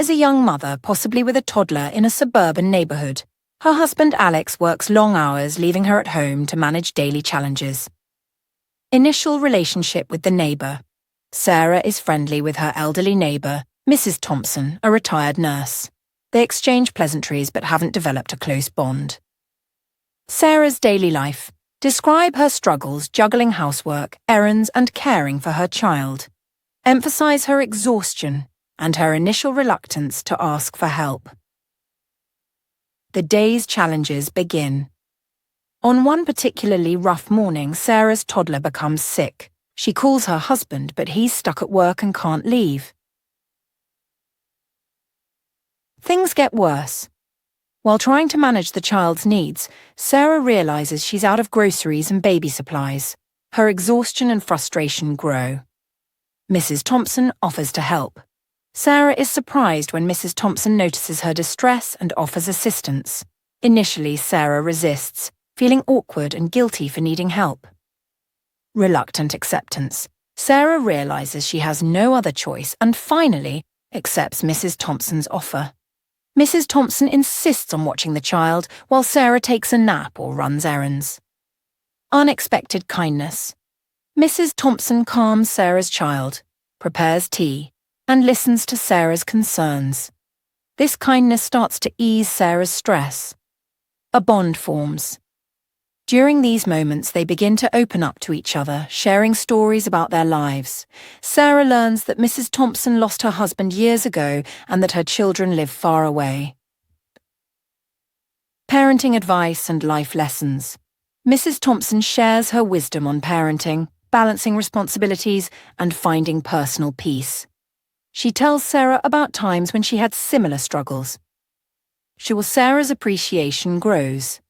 is a young mother, possibly with a toddler, in a suburban neighborhood. Her husband Alex works long hours, leaving her at home to manage daily challenges. Initial relationship with the neighbor. Sarah is friendly with her elderly neighbor, Mrs. Thompson, a retired nurse. They exchange pleasantries but haven't developed a close bond. Sarah's daily life. Describe her struggles juggling housework, errands, and caring for her child. Emphasize her exhaustion and her initial reluctance to ask for help. The day's challenges begin. On one particularly rough morning, Sarah's toddler becomes sick. She calls her husband, but he's stuck at work and can't leave. Things get worse. While trying to manage the child's needs, Sarah realizes she's out of groceries and baby supplies. Her exhaustion and frustration grow. Mrs. Thompson offers to help. Sarah is surprised when Mrs. Thompson notices her distress and offers assistance. Initially, Sarah resists, feeling awkward and guilty for needing help. Reluctant acceptance. Sarah realizes she has no other choice and finally accepts Mrs. Thompson's offer. Mrs. Thompson insists on watching the child while Sarah takes a nap or runs errands. Unexpected kindness. Mrs. Thompson calms Sarah's child, prepares tea, and listens to Sarah's concerns. This kindness starts to ease Sarah's stress. A bond forms. During these moments, they begin to open up to each other, sharing stories about their lives. Sarah learns that Mrs. Thompson lost her husband years ago and that her children live far away. Parenting advice and life lessons. Mrs. Thompson shares her wisdom on parenting, balancing responsibilities, and finding personal peace. She tells Sarah about times when she had similar struggles. Sarah's appreciation grows.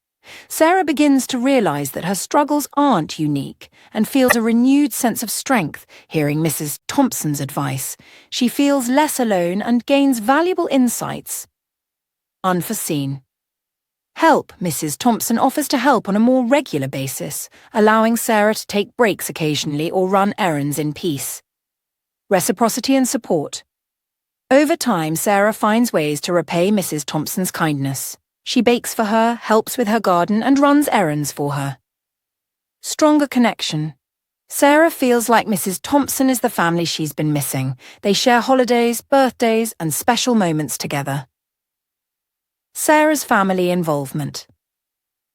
Sarah begins to realize that her struggles aren't unique and feels a renewed sense of strength hearing Mrs. Thompson's advice. She feels less alone and gains valuable insights. Unforeseen. Help. Mrs. Thompson offers to help on a more regular basis, allowing Sarah to take breaks occasionally or run errands in peace. Reciprocity and support. Over time, Sarah finds ways to repay Mrs. Thompson's kindness. She bakes for her, helps with her garden, and runs errands for her. Stronger connection. Sarah feels like Mrs. Thompson is the family she's been missing. They share holidays, birthdays, and special moments together. Sarah's family involvement.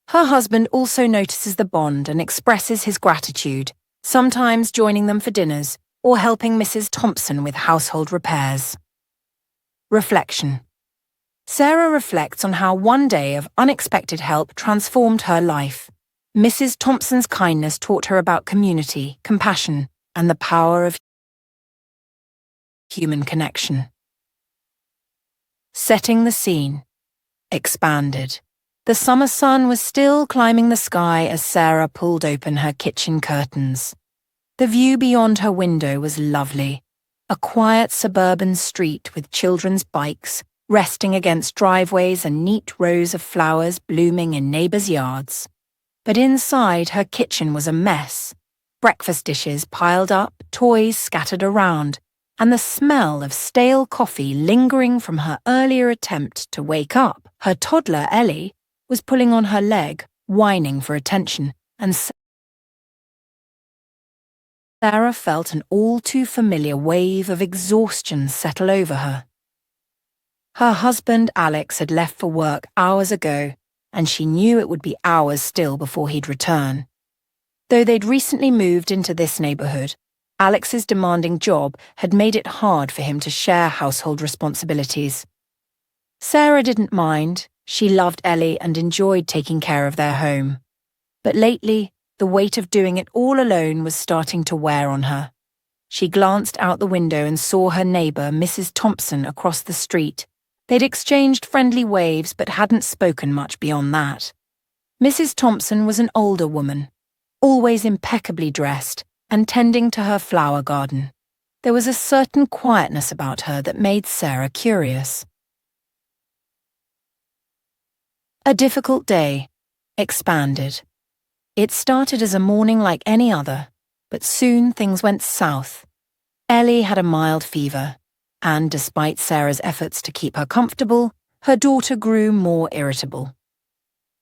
Her husband also notices the bond and expresses his gratitude, sometimes joining them for dinners or helping Mrs. Thompson with household repairs. Reflection. Sarah reflects on how one day of unexpected help transformed her life. Mrs. Thompson's kindness taught her about community, compassion, and the power of human connection. Setting the scene. Expanded. The summer sun was still climbing the sky as Sarah pulled open her kitchen curtains. The view beyond her window was lovely. A quiet suburban street with children's bikes resting against driveways and neat rows of flowers blooming in neighbors' yards. But inside, her kitchen was a mess. Breakfast dishes piled up, toys scattered around, and the smell of stale coffee lingering from her earlier attempt to wake up. Her toddler, Ellie, was pulling on her leg, whining for attention, and Sarah felt an all-too-familiar wave of exhaustion settle over her. Her husband, Alex, had left for work hours ago, and she knew it would be hours still before he'd return. Though they'd recently moved into this neighborhood, Alex's demanding job had made it hard for him to share household responsibilities. Sarah didn't mind. She loved Ellie and enjoyed taking care of their home. But lately, the weight of doing it all alone was starting to wear on her. She glanced out the window and saw her neighbor, Mrs. Thompson, across the street. They'd exchanged friendly waves but hadn't spoken much beyond that. Mrs. Thompson was an older woman, always impeccably dressed and tending to her flower garden. There was a certain quietness about her that made Sarah curious. A difficult day. Expanded. It started as a morning like any other, but soon things went south. Ellie had a mild fever. and despite Sarah's efforts to keep her comfortable, her daughter grew more irritable.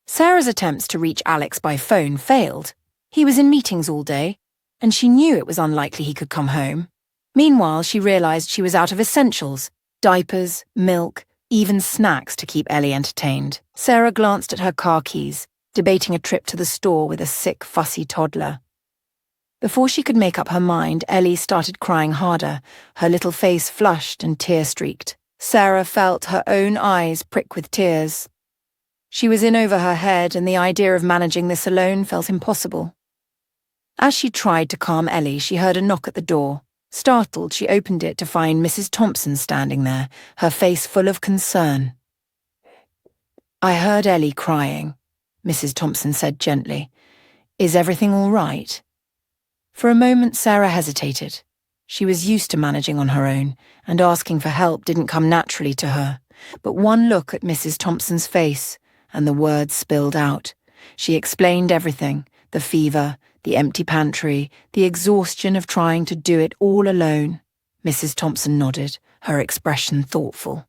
Sarah's attempts to reach Alex by phone failed. He was in meetings all day, and she knew it was unlikely he could come home. Meanwhile, she realized she was out of essentials: diapers, milk, even snacks to keep Ellie entertained. Sarah glanced at her car keys, debating a trip to the store with a sick, fussy toddler. Before she could make up her mind, Ellie started crying harder, her little face flushed and tear-streaked. Sarah felt her own eyes prick with tears. She was in over her head, and the idea of managing this alone felt impossible. As she tried to calm Ellie, she heard a knock at the door. Startled, she opened it to find Mrs. Thompson standing there, her face full of concern. "I heard Ellie crying," Mrs. Thompson said gently. "Is everything all right?" For a moment, Sarah hesitated. She was used to managing on her own, and asking for help didn't come naturally to her. But one look at Mrs. Thompson's face, and the words spilled out. She explained everything: the fever, the empty pantry, the exhaustion of trying to do it all alone. Mrs. Thompson nodded, her expression thoughtful.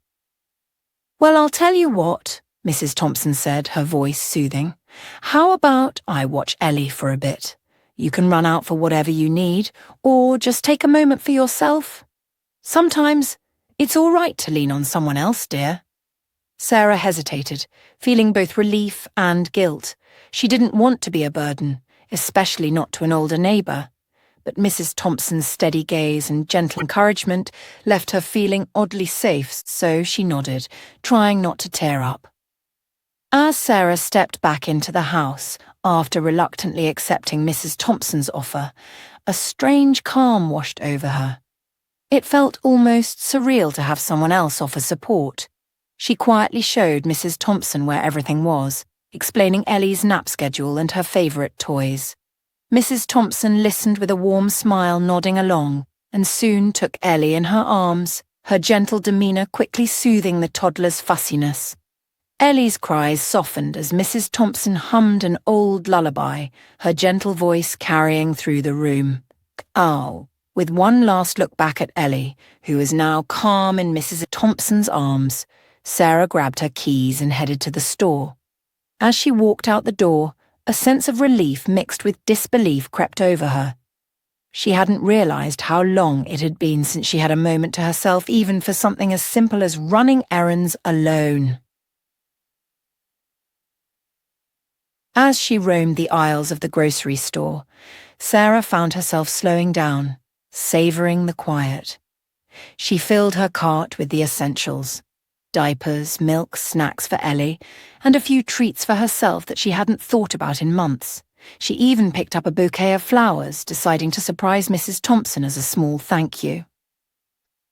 "Well, I'll tell you what," Mrs. Thompson said, her voice soothing. "How about I watch Ellie for a bit? You can run out for whatever you need, or just take a moment for yourself. Sometimes it's all right to lean on someone else, dear." Sarah hesitated, feeling both relief and guilt. She didn't want to be a burden, especially not to an older neighbour. But Mrs. Thompson's steady gaze and gentle encouragement left her feeling oddly safe, so she nodded, trying not to tear up. As Sarah stepped back into the house, after reluctantly accepting Mrs. Thompson's offer, a strange calm washed over her. It felt almost surreal to have someone else offer support. She quietly showed Mrs. Thompson where everything was, explaining Ellie's nap schedule and her favourite toys. Mrs. Thompson listened with a warm smile, nodding along, and soon took Ellie in her arms, her gentle demeanour quickly soothing the toddler's fussiness. Ellie's cries softened as Mrs. Thompson hummed an old lullaby, her gentle voice carrying through the room. "Oh." With one last look back at Ellie, who was now calm in Mrs. Thompson's arms, Sarah grabbed her keys and headed to the store. As she walked out the door, a sense of relief mixed with disbelief crept over her. She hadn't realized how long it had been since she had a moment to herself, even for something as simple as running errands alone. As she roamed the aisles of the grocery store, Sarah found herself slowing down, savoring the quiet. She filled her cart with the essentials: diapers, milk, snacks for Ellie, and a few treats for herself that she hadn't thought about in months. She even picked up a bouquet of flowers, deciding to surprise Mrs. Thompson as a small thank you.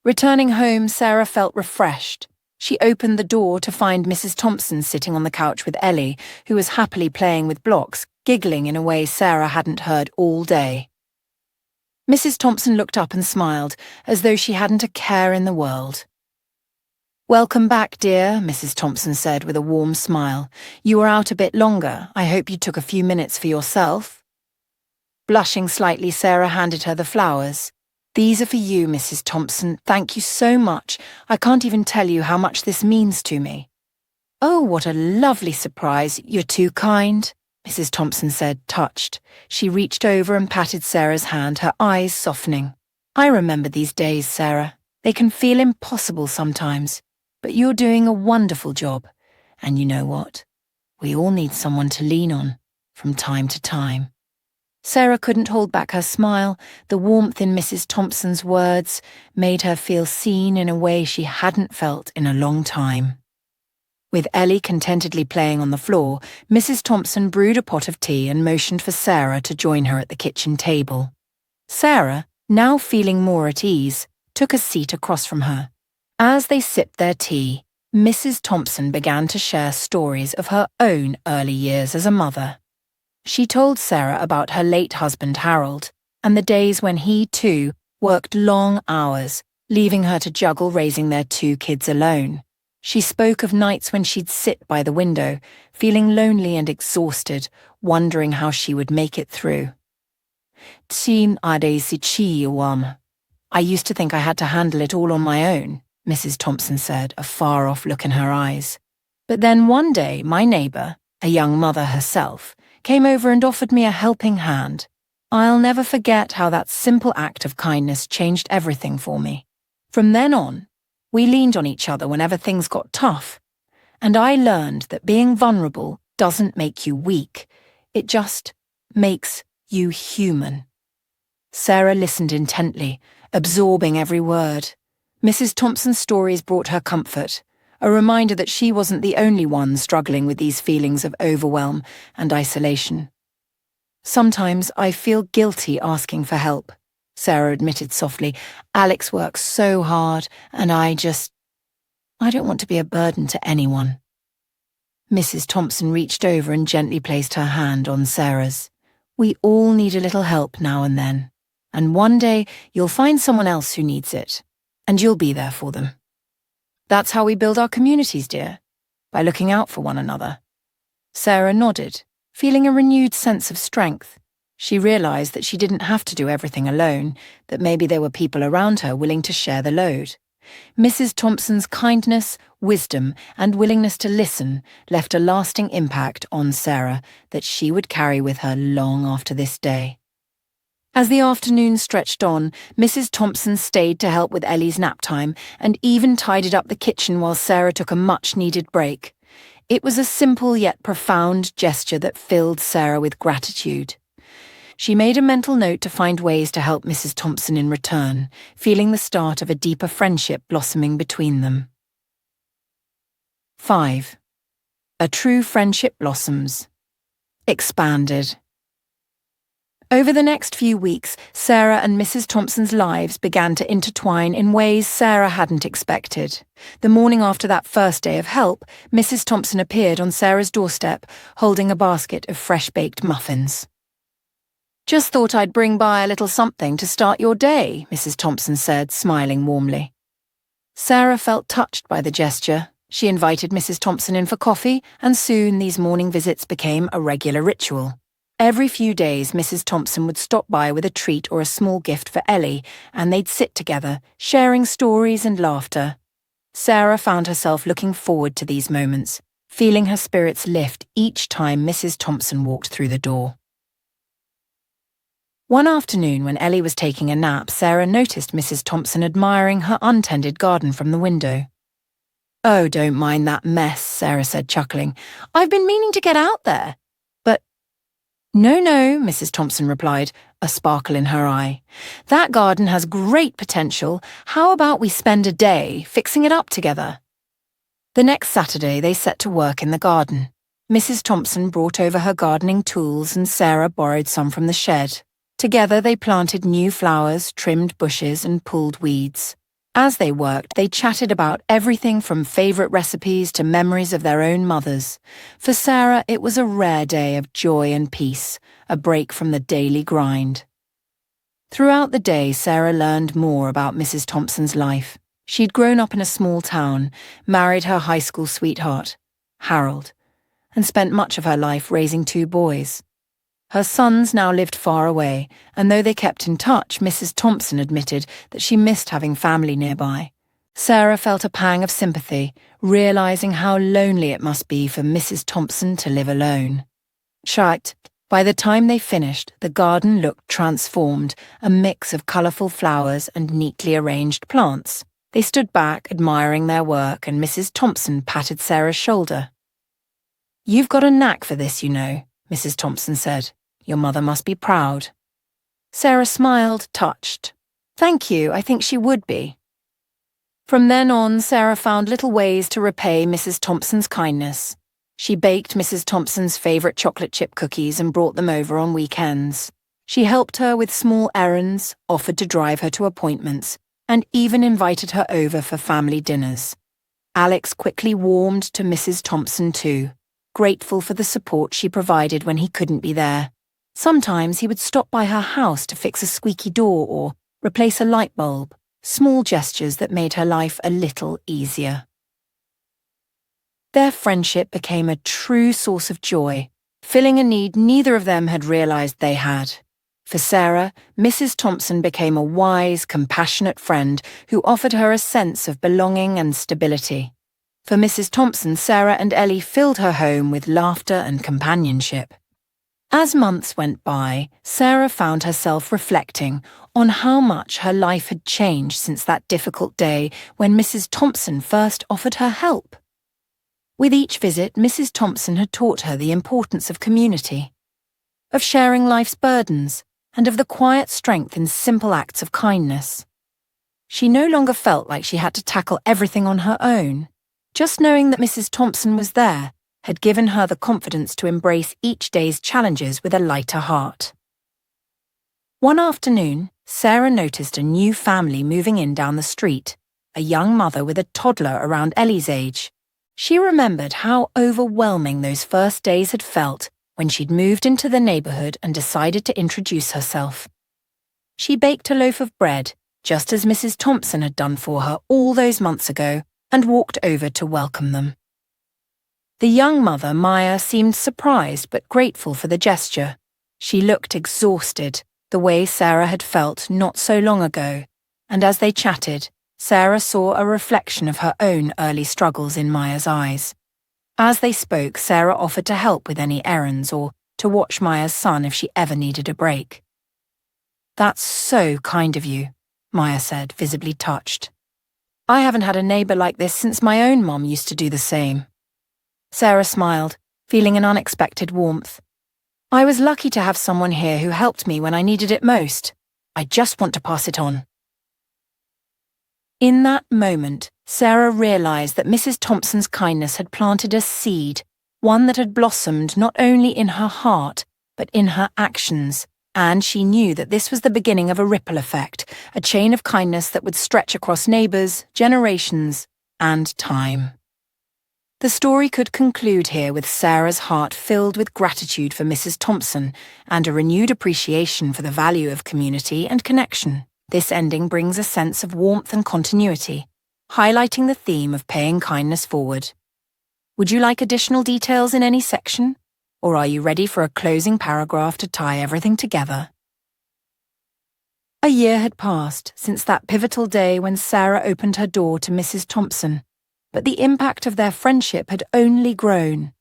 Returning home, Sarah felt refreshed. She opened the door to find Mrs. Thompson sitting on the couch with Ellie, who was happily playing with blocks, giggling in a way Sarah hadn't heard all day. Mrs. Thompson looked up and smiled, as though she hadn't a care in the world. "Welcome back, dear," Mrs. Thompson said with a warm smile. "You were out a bit longer. I hope you took a few minutes for yourself." Blushing slightly, Sarah handed her the flowers. "These are for you, Mrs. Thompson. Thank you so much. I can't even tell you how much this means to me." "Oh, what a lovely surprise. You're too kind," Mrs. Thompson said, touched. She reached over and patted Sarah's hand, her eyes softening. "I remember these days, Sarah. They can feel impossible sometimes. But you're doing a wonderful job. And you know what? We all need someone to lean on, from time to time." Sarah couldn't hold back her smile. The warmth in Mrs. Thompson's words made her feel seen in a way she hadn't felt in a long time. With Ellie contentedly playing on the floor, Mrs. Thompson brewed a pot of tea and motioned for Sarah to join her at the kitchen table. Sarah, now feeling more at ease, took a seat across from her. As they sipped their tea, Mrs. Thompson began to share stories of her own early years as a mother. She told Sarah about her late husband Harold, and the days when he, too, worked long hours, leaving her to juggle raising their 2 kids alone. She spoke of nights when she'd sit by the window, feeling lonely and exhausted, wondering how she would make it through. "I used to think I had to handle it all on my own. Mrs. Thompson said, a far-off look in her eyes. But then one day, my neighbour, a young mother herself, came over and offered me a helping hand. I'll never forget how that simple act of kindness changed everything for me. From then on, we leaned on each other whenever things got tough. And I learned that being vulnerable doesn't make you weak. It just makes you human. Sarah listened intently, absorbing every word. Mrs. Thompson's stories brought her comfort, a reminder that she wasn't the only one struggling with these feelings of overwhelm and isolation. Sometimes I feel guilty asking for help, Sarah admitted softly. Alex works so hard, and I don't want to be a burden to anyone. Mrs. Thompson reached over and gently placed her hand on Sarah's. We all need a little help now and then, and one day you'll find someone else who needs it, and you'll be there for them. That's how we build our communities, dear, by looking out for one another. Sarah nodded, feeling a renewed sense of strength. She realized that she didn't have to do everything alone, that maybe there were people around her willing to share the load. Mrs. Thompson's kindness, wisdom, and willingness to listen left a lasting impact on Sarah that she would carry with her long after this day. As the afternoon stretched on, Mrs. Thompson stayed to help with Ellie's nap time and even tidied up the kitchen while Sarah took a much-needed break. It was a simple yet profound gesture that filled Sarah with gratitude. She made a mental note to find ways to help Mrs. Thompson in return, feeling the start of a deeper friendship blossoming between them. 5. A true friendship blossoms. Expanded. Over the next few weeks, Sarah and Mrs. Thompson's lives began to intertwine in ways Sarah hadn't expected. The morning after that first day of help, Mrs. Thompson appeared on Sarah's doorstep, holding a basket of fresh-baked muffins. Just thought I'd bring by a little something to start your day, Mrs. Thompson said, smiling warmly. Sarah felt touched by the gesture. She invited Mrs. Thompson in for coffee, and soon these morning visits became a regular ritual. Every few days, Mrs. Thompson would stop by with a treat or a small gift for Ellie, and they'd sit together, sharing stories and laughter. Sarah found herself looking forward to these moments, feeling her spirits lift each time Mrs. Thompson walked through the door. One afternoon when Ellie was taking a nap, Sarah noticed Mrs. Thompson admiring her untended garden from the window. "Oh, don't mind that mess," Sarah said, chuckling. "I've been meaning to get out there." "No, Mrs. Thompson replied, a sparkle in her eye. "That garden has great potential. How about we spend a day fixing it up together?" The next Saturday, they set to work in the garden. Mrs. Thompson brought over her gardening tools and Sarah borrowed some from the shed. Together, they planted new flowers, trimmed bushes, and pulled weeds. As they worked, they chatted about everything from favourite recipes to memories of their own mothers. For Sarah, it was a rare day of joy and peace, a break from the daily grind. Throughout the day, Sarah learned more about Mrs. Thompson's life. She'd grown up in a small town, married her high school sweetheart, Harold, and spent much of her life raising 2 boys. Her sons now lived far away, and though they kept in touch, Mrs. Thompson admitted that she missed having family nearby. Sarah felt a pang of sympathy, realizing how lonely it must be for Mrs. Thompson to live alone. Shite, by the time they finished, the garden looked transformed, a mix of colourful flowers and neatly arranged plants. They stood back, admiring their work, and Mrs. Thompson patted Sarah's shoulder. "You've got a knack for this, you know," Mrs. Thompson said. "Your mother must be proud." Sarah smiled, touched. "Thank you, I think she would be." From then on, Sarah found little ways to repay Mrs. Thompson's kindness. She baked Mrs. Thompson's favourite chocolate chip cookies and brought them over on weekends. She helped her with small errands, offered to drive her to appointments, and even invited her over for family dinners. Alex quickly warmed to Mrs. Thompson too, grateful for the support she provided when he couldn't be there. Sometimes he would stop by her house to fix a squeaky door or replace a light bulb, small gestures that made her life a little easier. Their friendship became a true source of joy, filling a need neither of them had realized they had. For Sarah, Mrs. Thompson became a wise, compassionate friend who offered her a sense of belonging and stability. For Mrs. Thompson, Sarah and Ellie filled her home with laughter and companionship. As months went by, Sarah found herself reflecting on how much her life had changed since that difficult day when Mrs. Thompson first offered her help. With each visit, Mrs. Thompson had taught her the importance of community, of sharing life's burdens, and of the quiet strength in simple acts of kindness. She no longer felt like she had to tackle everything on her own. Just knowing that Mrs. Thompson was there had given her the confidence to embrace each day's challenges with a lighter heart. One afternoon, Sarah noticed a new family moving in down the street, a young mother with a toddler around Ellie's age. She remembered how overwhelming those first days had felt when she'd moved into the neighborhood and decided to introduce herself. She baked a loaf of bread, just as Mrs. Thompson had done for her all those months ago, and walked over to welcome them. The young mother, Maya, seemed surprised but grateful for the gesture. She looked exhausted, the way Sarah had felt not so long ago, and as they chatted, Sarah saw a reflection of her own early struggles in Maya's eyes. As they spoke, Sarah offered to help with any errands or to watch Maya's son if she ever needed a break. "That's so kind of you," Maya said, visibly touched. "I haven't had a neighbour like this since my own mom used to do the same." Sarah smiled, feeling an unexpected warmth. "I was lucky to have someone here who helped me when I needed it most. I just want to pass it on." In that moment, Sarah realised that Mrs. Thompson's kindness had planted a seed, one that had blossomed not only in her heart, but in her actions, and she knew that this was the beginning of a ripple effect, a chain of kindness that would stretch across neighbours, generations, and time. The story could conclude here with Sarah's heart filled with gratitude for Mrs. Thompson and a renewed appreciation for the value of community and connection. This ending brings a sense of warmth and continuity, highlighting the theme of paying kindness forward. Would you like additional details in any section, or are you ready for a closing paragraph to tie everything together? A year had passed since that pivotal day when Sarah opened her door to Mrs. Thompson, but the impact of their friendship had only grown.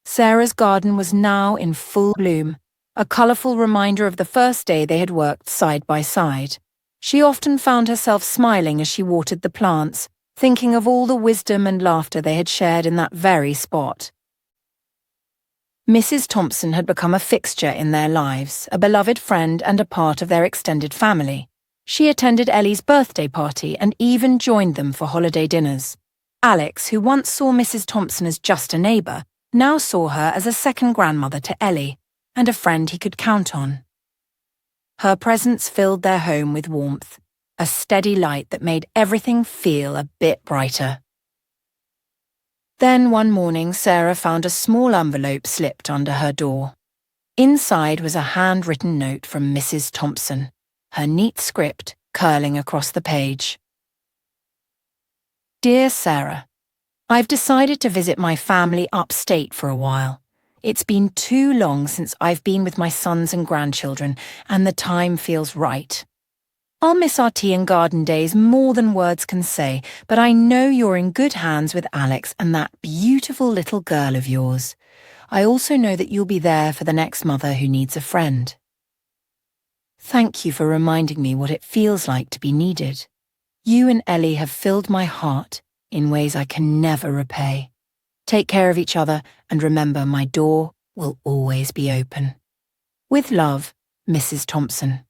Sarah's garden was now in full bloom, a colourful reminder of the first day they had worked side by side. She often found herself smiling as she watered the plants, thinking of all the wisdom and laughter they had shared in that very spot. Mrs. Thompson had become a fixture in their lives, a beloved friend and a part of their extended family. She attended Ellie's birthday party and even joined them for holiday dinners. Alex, who once saw Mrs. Thompson as just a neighbour, now saw her as a second grandmother to Ellie and a friend he could count on. Her presence filled their home with warmth, a steady light that made everything feel a bit brighter. Then one morning, Sarah found a small envelope slipped under her door. Inside was a handwritten note from Mrs. Thompson, her neat script curling across the page. "Dear Sarah, I've decided to visit my family upstate for a while. It's been too long since I've been with my sons and grandchildren, and the time feels right. I'll miss our tea and garden days more than words can say, but I know you're in good hands with Alex and that beautiful little girl of yours. I also know that you'll be there for the next mother who needs a friend. Thank you for reminding me what it feels like to be needed. You and Ellie have filled my heart in ways I can never repay. Take care of each other, and remember my door will always be open. With love, Mrs. Thompson."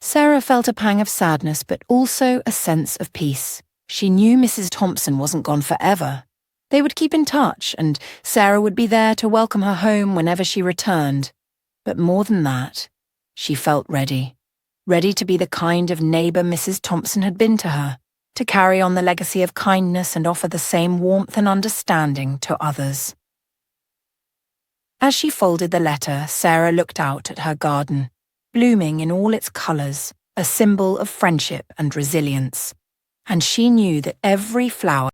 Sarah felt a pang of sadness but also a sense of peace. She knew Mrs. Thompson wasn't gone forever. They would keep in touch, and Sarah would be there to welcome her home whenever she returned. But more than that, she felt ready to be the kind of neighbour Mrs. Thompson had been to her, to carry on the legacy of kindness and offer the same warmth and understanding to others. As she folded the letter, Sarah looked out at her garden, blooming in all its colours, a symbol of friendship and resilience. And she knew that every flower